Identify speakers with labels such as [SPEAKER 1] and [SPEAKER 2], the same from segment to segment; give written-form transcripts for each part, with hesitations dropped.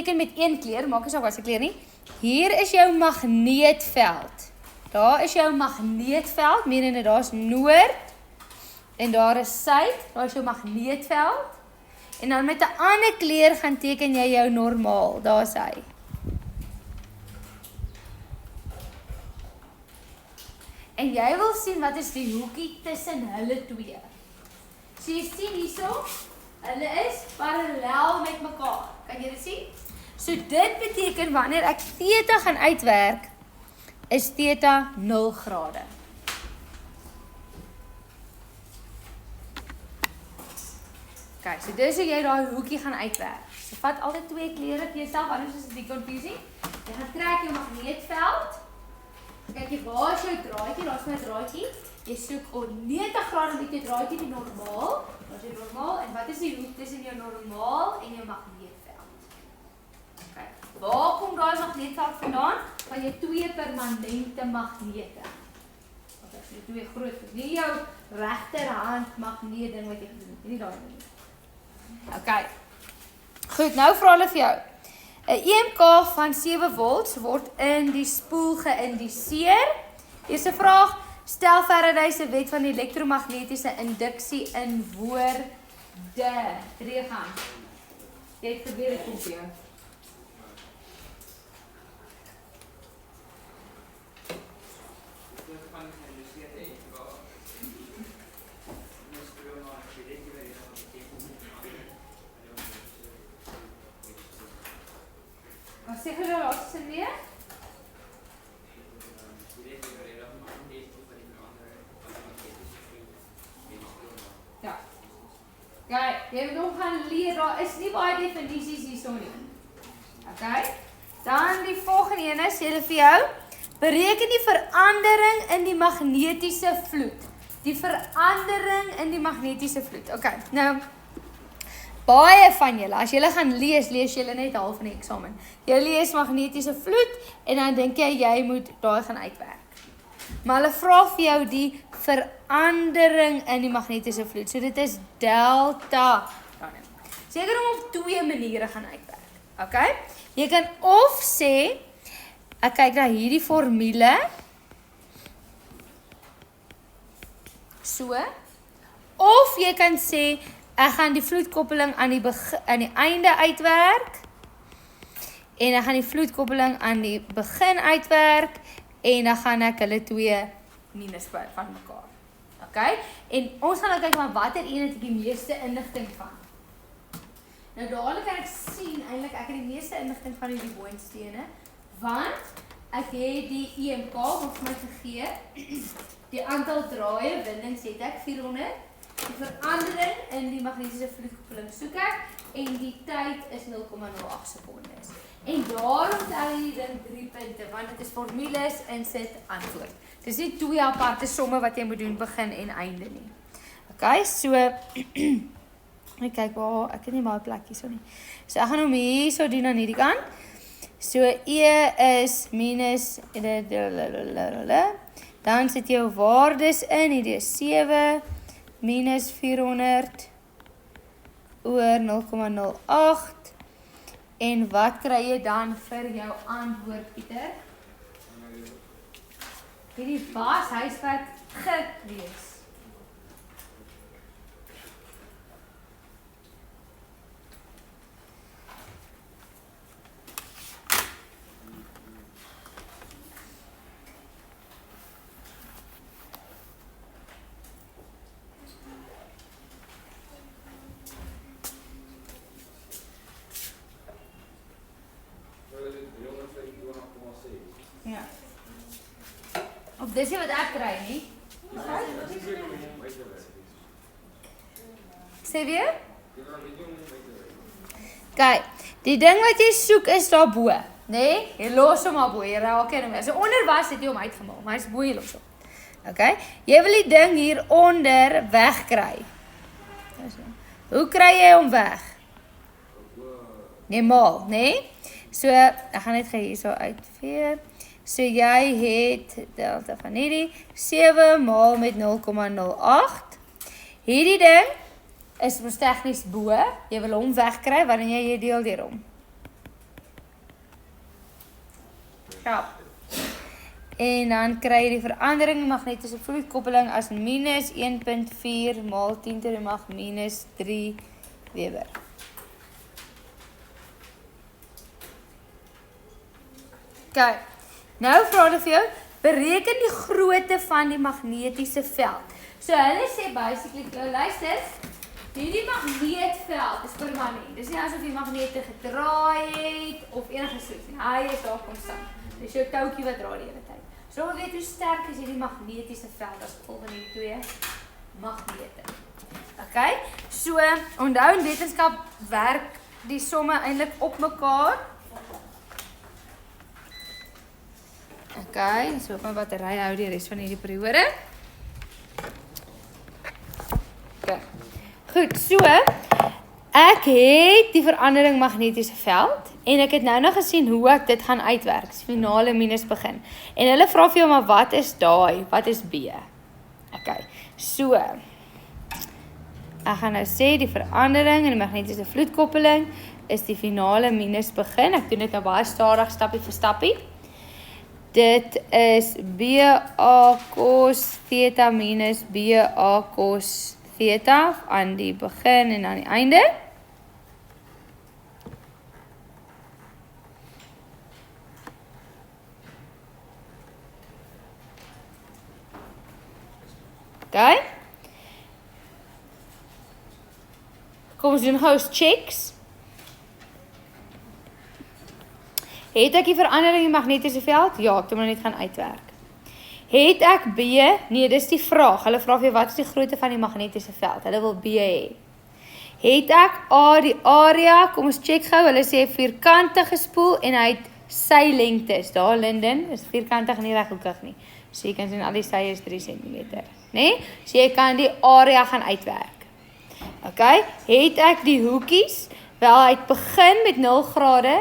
[SPEAKER 1] teken met een kleur, maak nie saak wat se kleur nie. Hier is jou magneetveld. Daar is jou magneetveld, menende daar is noord en daar is suid, daar is jou magneetveld. En dan met 'n ander kleur gaan teken jy jou normaal, daar is hy. En jy wil sien wat is die hoekie tussen hulle twee. So jy sien hierso, hulle is parallel met mekaar. Kan jy dit sien? So dit beteken wanneer ek theta gaan uitwerk, is theta 0 grade. Kijk, so dis hoe jy daai hoekie gaan uitwerk. So vat altyd twee kleure vir jouself, anders is dit die confusing. Jy gaan trek jou magneetveld. Kyk jy, waar is jou draadjie? Daar is my draadjie. Jy soek 90 grade met jou draadjie die normaal. Daar is jou normaal. En wat is die hoek tussen jou normaal en jou magneetveld? Kyk, waar kom daai magneetveld vandaan? Van jou twee permanente magnete. Wat is die twee groot? Nie jou regterhand magneet ding wat jy gedoen het. Nie daai nie. Okay. Goed, nou vra hulle vir jou. 'n EMK van 7 volts word in die spoel geïnduseer. Eerste vraag, stel Faraday se wet van elektromagnetiese induksie in woorde. Regan. Jy het probeer dit kom vir jou. Wat sê jy nou laaste sin weer? Ja. Kyk, jy moet nog gaan leer, daar is nie baie definisies hierso nie. Okay? Dan die volgende een is, julle vir jou, bereken die verandering in die magnetiese vloed. Die verandering in die magnetiese vloed. Okay, nou, baie van julle, as julle gaan lees julle net half in die eksamen. Jy lees magnetiese vloed en dan dink jy moet daai gaan uitwerk. Maar hulle vra vir jou die verandering in die magnetiese vloed. So dit is delta. So jy kan hom op twee maniere gaan uitwerk. Okay? Jy kan of sê, ek kyk na hierdie formule. So. Of jy kan sê, ek gaan die vloedkoppeling aan die einde uitwerk. En ek gaan die vloedkoppeling aan die begin uitwerk. En dan gaan ek hulle twee minus van mekaar. Okay? En ons gaan nou kyk maar watter een het die meeste inligting van. Nou dadelik kan ek sien, eintlik ek het die meeste inligting van die boonstene. Want ek het die EMK wat my gegee. Die aantal draaie, windings het ek 400. Die verandering in die magnetiese vloedkoppeling soek ek en die tyd is 0,08 sekondes. En daarom tel jy die ding 3 punte want dit is formules, insit, antwoord. Dis nie twee aparte somme wat jy moet doen begin en einde nie. Okay, so ek kyk waar ek het nie baie plek hierso nie. So ek gaan hom hierso doen aan hierdie kant. So E is minus dan sit jou waardes in, hierdie is 7 minus 400 oor 0,08 en wat kry jy dan vir jou antwoord, Pieter? Hierdie was huiswerk gewees. Ja. Of dis wat ek kry nie. Sê weer? Kyk, die ding wat jy soek is daar bo, nê? Jy los hom maar bo, jy raak hom. So onder was het jy hom uitgemaak, maar hy's bo jy los hom. Okay? Jy wil die ding hier onder wegkry. Hoe kry jy hom weg? Nee, maal, nê? So, ek gaan net hierso uitveer. So jy het delta van hierdie 7 maal met 0,08. Hierdie ding is mos tegnies bo. Jy wil hom wegkry wanneer jy deel deur hom. skrap. En dan kry jy die verandering in magnetiese vloeikoppeling as minus 1.4 maal 10 to die mag minus 3 Weber. Kyk, nou vra hulle vir jou, bereken die grootte van die magnetiese veld. So hulle sê basically, luister, hierdie magneetveld is permanent. Dis nie asof die magnete gedraai het of enige soets nie. Hy is daar konstant. Dis jou touwtjie wat dra die hele tyd. So ons weet hoe sterk is hierdie magnetiese veld as gevolg van die twee magnete. Okay? So, onthou in wetenskap werk die somme eintlik op mekaar. Okay, so op my battery hou die res van hierdie periode. Okay. Goed, so ek het die verandering magnetiese veld en ek het nou gesien hoe ek dit gaan uitwerk, die finale minus begin. En hulle vra vir jou, maar wat is daai? Wat is B? Okay, so ek gaan nou sê die verandering in die magnetiese vloeikoppeling is die finale minus begin. Ek doen dit nou baie stadig, stappie vir stappie. Dit is BA cos theta minus BA cos theta aan die begin en aan die einde. Okay. Kom ons doen gou ons checks. Het ek die verandering in die magnetiese veld? Ja, ek het hom net gaan uitwerk. Het ek B? Nee, dis die vraag. Hulle vra vir jou, wat is die grootte van die magnetiese veld? Hulle wil B hê. Het ek A, die area, kom ons check gou, hulle sê vierkantige spoel en hy het sy lengtes. Daar, Linden, is vierkantig nie reghoekig nie. So jy kan sien, al die sy is 3 cm. Nee? So jy kan die area gaan uitwerk. Okay, het ek die hoekies? Wel, hy het begin met 0 grade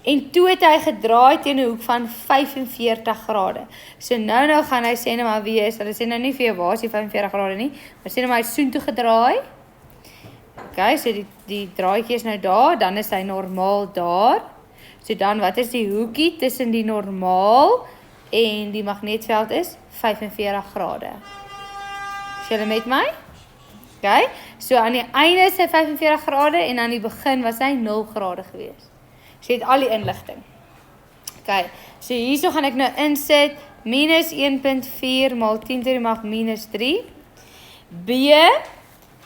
[SPEAKER 1] en toe het hy gedraai teen 'n hoek van 45 grade. So nou gaan hy sê nou maar wie is, hulle sê nou nie vir jou waar is die 45 grade nie, maar sê nou maar hy het soontoe gedraai. Okay, so die draadjie is nou daar, dan is hy normaal daar. So dan, wat is die hoekie tussen die normaal en die magneetveld is 45 grade. Is julle met my? Okay, so aan die einde is hy 45 grade en aan die begin was hy 0 grade gewees. So jy het al die inligting. Okay, so hierso gaan ek nou insit minus 1.4 maal 10 to die mag minus 3. B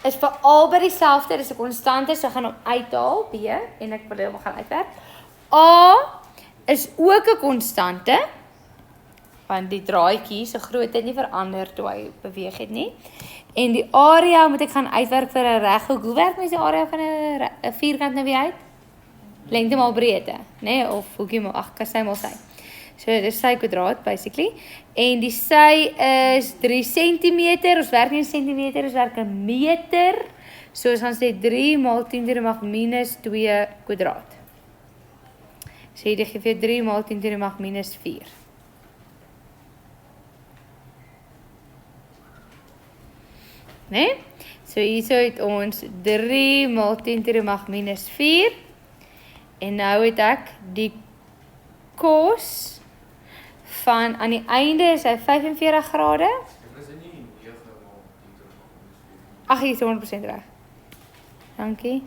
[SPEAKER 1] is vir albei dieselfde, dis 'n konstante, so ek gaan hom uithaal, B, en ek wil hom gaan uitwerk. A is ook 'n konstante, want die draadjie se grootte nie verander toe hy beweeg het nie. En die area moet ek gaan uitwerk vir 'n reghoek. Hoe werk mens die area van 'n vierkant nou weer uit? Lengte maal breedte, né? Of hoekie maal, ag, sy maal sy. So dit is sy kwadraat basically. En die sy is 3 cm. Ons werk nie in centimeter, ons werk in meter. So ons gaan sê 3 maal 10 to die mag minus 2 kwadraat. So jy gee vir 3 maal 10 to die mag minus 4. Nee? So hierso het ons 3 maal 10 to die mag minus 4. En nou het ek die cos van, aan die einde is hy 45 grade.
[SPEAKER 2] Ek is nie 9 maal 10 to die mag minus 4.
[SPEAKER 1] Ag, jy is 100% reg. Dankie.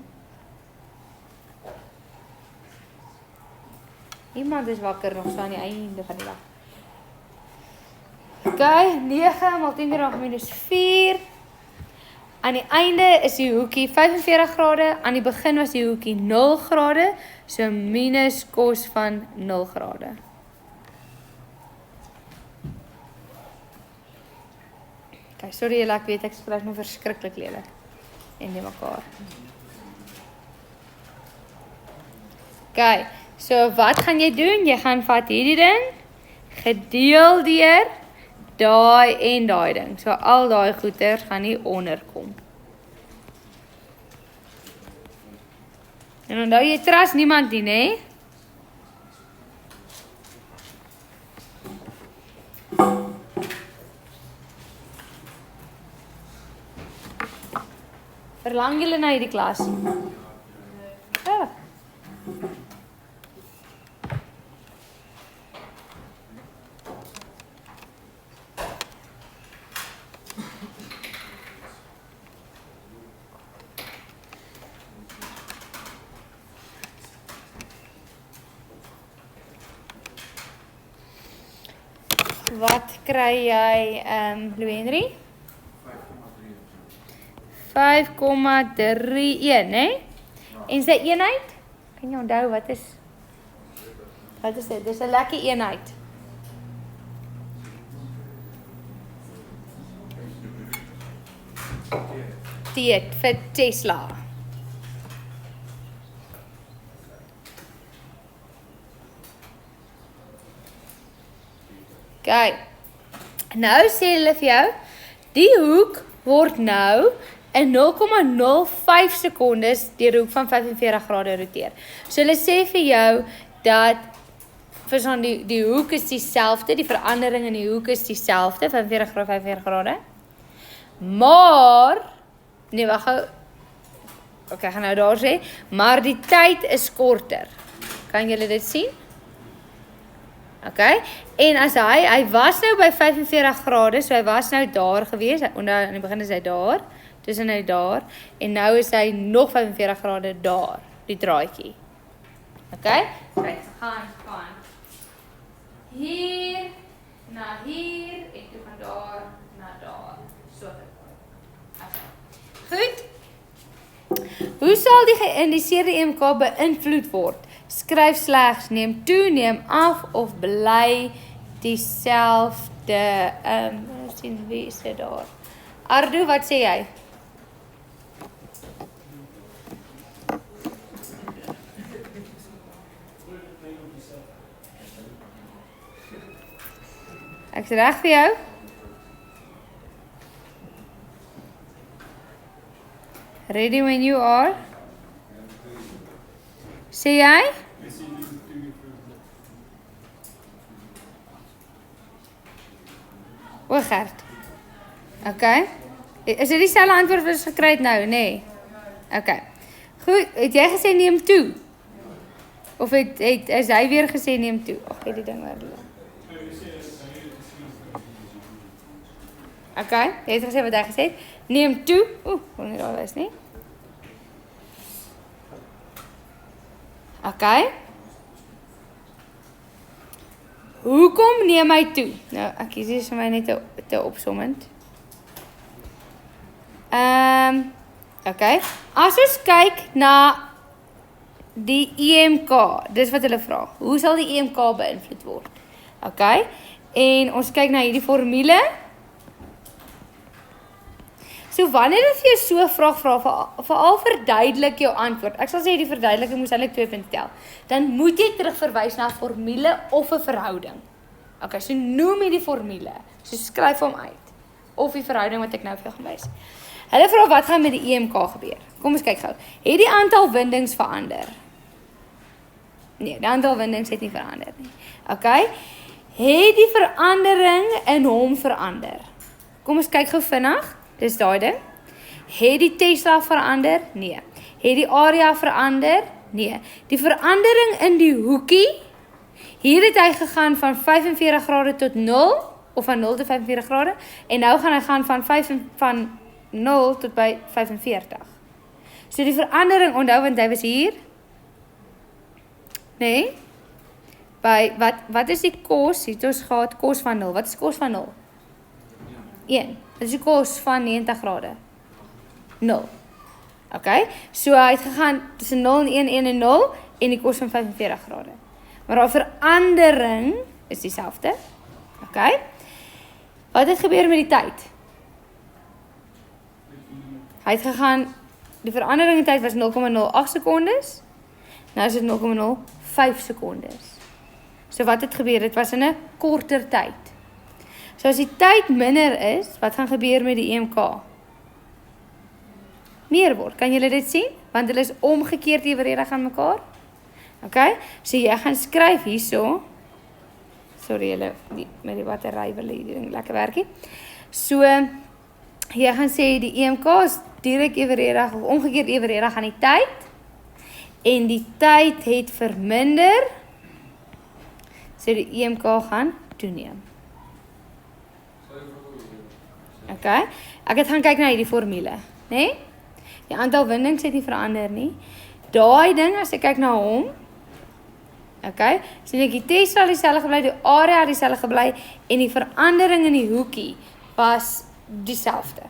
[SPEAKER 1] Iemand is wakker nog so aan die einde van die dag. Okay, 9 maal 10 to die mag minus 4. Aan die einde is die hoekie 45 grade, aan die begin was die hoekie 0 grade, so minus cos van 0 grade. Okay, sorry julle, ek weet ek skryf nou verskriklik lelik en nie mekaar. Okay, so wat gaan jy doen? Jy gaan vat hierdie ding, gedeel deur daai en daai ding. So al daai goeters gaan hier onder kom. En onthou jy trust niemand nie, né? Verlang julle na hierdie klas? Ja. Wat kry jy, Louis Henry?
[SPEAKER 2] 5,3.
[SPEAKER 1] 5,31, né? En sy eenheid? Kan jy onthou wat is dit? Dis 'n lekker eenheid. Teet vir Tesla. Okay. Nou sê hulle vir jou, die hoek word nou in 0,05 sekondes deur die hoek van 45 grade roteer. So hulle sê vir jou dat verstaan die hoek is dieselfde, die verandering in die hoek is dieselfde, 45 grade. Maar nee, wag gou. Okay, ek gaan nou daar sê, maar die tyd is korter. Kan julle dit sien? Okay, en as hy was nou by 45 grade, so hy was nou daar gewees, onder aan die begin is hy daar, tussen hy daar, en nou is hy nog 45 grade daar, die draadjie. Okay, so hy gaan van hier na hier, en toe van daar na daar, so. Goed, hoe sal die geïndiseerde EMK beïnvloed word? Skryf slegs, neem toe, neem af of bly dieselfde. Sien wie is dit daar? Ardo, wat sê jy? Ek is reg vir jou? Ready when you are? Sê jy? O, Gert. Okay. Is dit dieselfde antwoord wat ons gekry het nou, nee? Okay. Goed, het jy gesê neem toe? Of is hy weer gesê neem toe? Ag, die ding waar loop. Okay, jy het gesê wat hy gesê het. Neem toe. Kon nie daar wees nie. Okay. Hoekom neem hy toe? Nou, ek kies hier vir my net te opsommend. Okay. As ons kyk na die EMK, dis wat hulle vra. Hoe sal die EMK beïnvloed word? Okay. En ons kyk na hierdie formule. So wanneer jy vir jou so 'n vraag vra, veral verduidelik jou antwoord. Ek sal sê die verduideliking moes eintlik 2 punte tel. Dan moet jy terugverwys na 'n formule of 'n verhouding. Okay, so noem jy die formule. So skryf hom uit. Of die verhouding wat ek nou vir jou gaan wys. Hulle vra wat gaan met die EMK gebeur? Kom ons kyk gou. Het die aantal windings verander? Nee, die aantal windings het nie verander nie. Okay. Het die verandering in hom verander? Kom ons kyk gou vinnig. Dis daai ding. Het die Tesla verander? Nee. Het die area verander? Nee. Die verandering in die hoekie, hier het hy gegaan van 45 grade tot 0, of van 0 tot 45 grade, en nou gaan hy gaan van 0 tot by 45. So die verandering, onthou, want hy was hier, nee, by, wat is die kos, het ons gehad, kos van 0, wat is kos van 0? 1. Dit is die kos van 90 grade. 0. Okay, so hy het gegaan tussen 0 en 1, 1 en 0, en die kos van 45 grade. Maar die verandering is dieselfde. Okay. Wat het gebeur met die tyd? Hy het gegaan, die verandering in tyd was 0,08 sekondes, nou is dit 0,05 sekondes. So wat het gebeur? Dit was in 'n korter tyd. So as die tyd minder is, wat gaan gebeur met die EMK? Meer word. Kan julle dit sien? Want hulle is omgekeerd evenredig aan mekaar. Okay? So jy gaan skryf hierso. Sorry julle, met die battery wil die ding lekker werkie. So jy gaan sê die EMK is direk evenredig of omgekeerd evenredig aan die tyd. En die tyd het verminder. So die EMK gaan toeneem. Okay, ek het gaan kyk na hierdie formule, né? Die aantal windings het nie verander nie. Daai ding, as ek kyk na hom, Okay? So die test sal dieselfde gebly, die area dieselfde gebly en die verandering in die hoekie was dieselfde.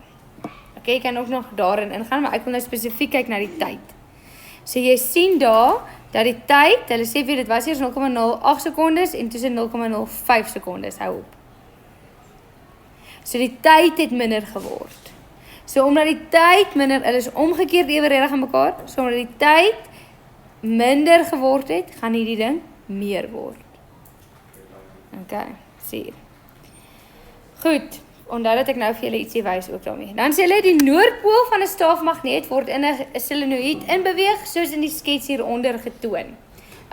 [SPEAKER 1] Okay, jy kan ook nog daarin ingaan, maar ek wil nou spesifiek kyk na die tyd. So jy sien daar dat die tyd, hulle sê vir dit was eers 0,08 sekondes en tussen 0,05 sekondes, hou op. So die tyd het minder geword. So omdat die tyd minder, hulle is omgekeerd evenredig aan mekaar, so omdat die tyd minder geword het, gaan hierdie ding meer word. Okay, sien. Goed, onthou dat ek nou vir julle ietsie wys ook daarmee. Dan sê hulle die noordpool van 'n staafmagneet word in 'n solenoïd inbeweeg, soos in die skets hieronder getoon.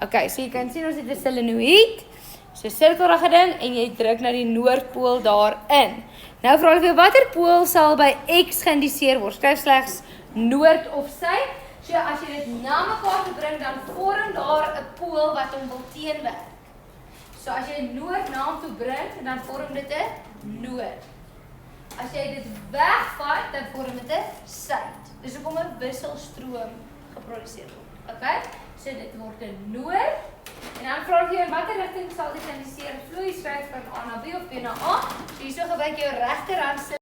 [SPEAKER 1] Okay, so jy kan sien ons het 'n solenoïd, so 'n sirkelrige ding en jy druk nou die noordpool daarin. Nou vra hulle vir watter pool sal by X geïndiseer word? Skryf slegs noord of suid. So as jy dit na mekaar bring, dan vorm daar 'n pool wat hom wil teenwerk. So as jy noord na hom toe bring, dan vorm dit 'n noord. As jy dit wegvat, dan vorm dit 'n suid. Dis hoekom 'n wisselstroom geproduseer word. Okay? So dit word 'n noord. En dan vra jy in watter rigting sal dit geïndiseer vloei, skryf van A na B of B na A. So hierso gebruik jy jou regterhand